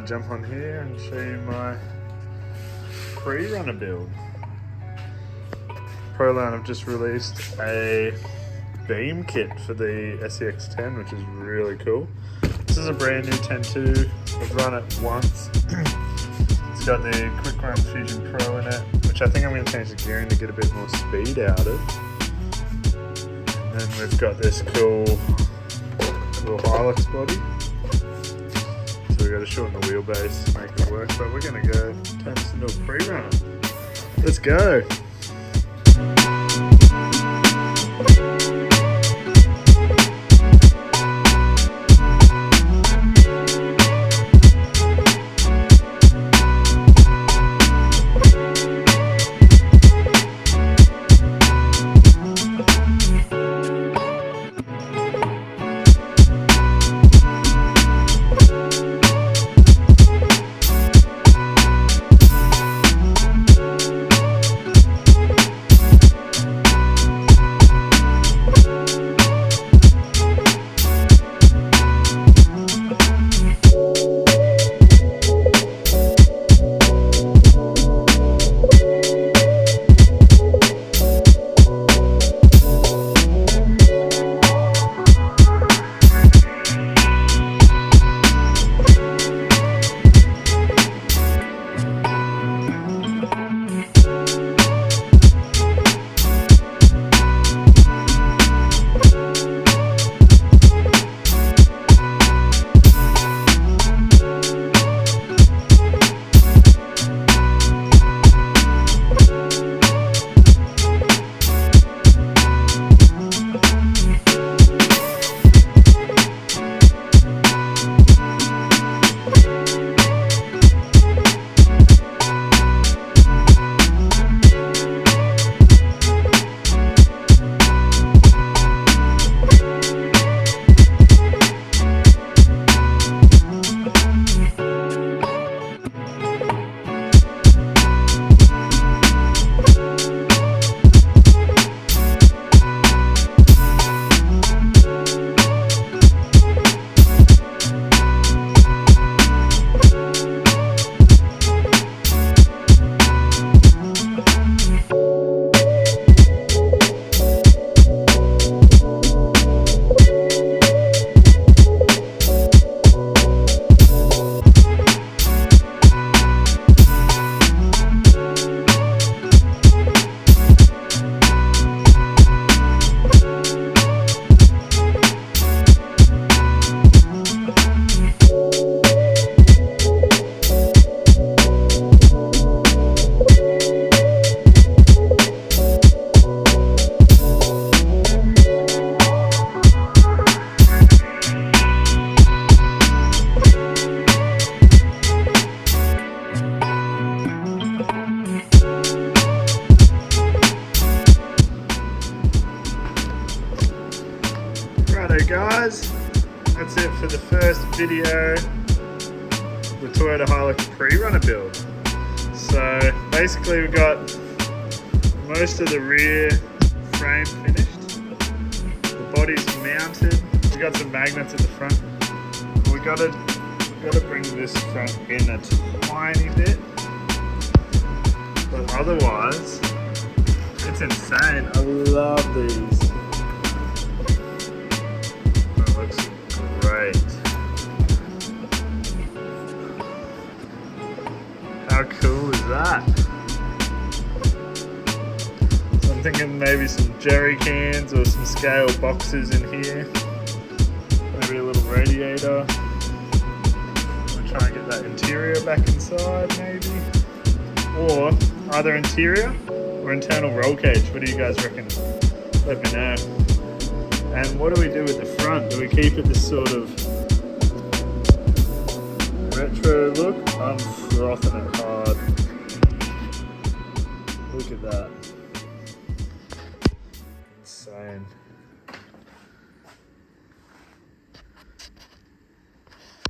Jump on here and show you my Prerunner build. Proline have just released a beam kit for the SEX10, which is really cool. This is a brand new 10.2. I've run it once. It's got the Quick Run Fusion Pro in it, which I think I'm going to change the gearing to get a bit more speed out of. And then we've got this cool little Hilux body. So we've got to shorten the wheelbase, make it work, but we're going to go turn this into a Prerunner. Let's go! Righto guys, that's it for the first video of the Toyota Hilux Prerunner build. So basically we've got most of the rear frame finished, the body's mounted, we've got some magnets at the front. We've got to bring this front in a tiny bit, but otherwise it's insane. I love these. Looks great. How cool is that? So I'm thinking maybe some jerry cans or some scale boxes in here. Maybe a little radiator. I'm gonna try and get that interior back inside maybe. Or either interior or internal roll cage. What do you guys reckon? Let me know. And what do we do with the front? Do we keep it this sort of retro look? I'm frothing it hard. Look at that. Insane.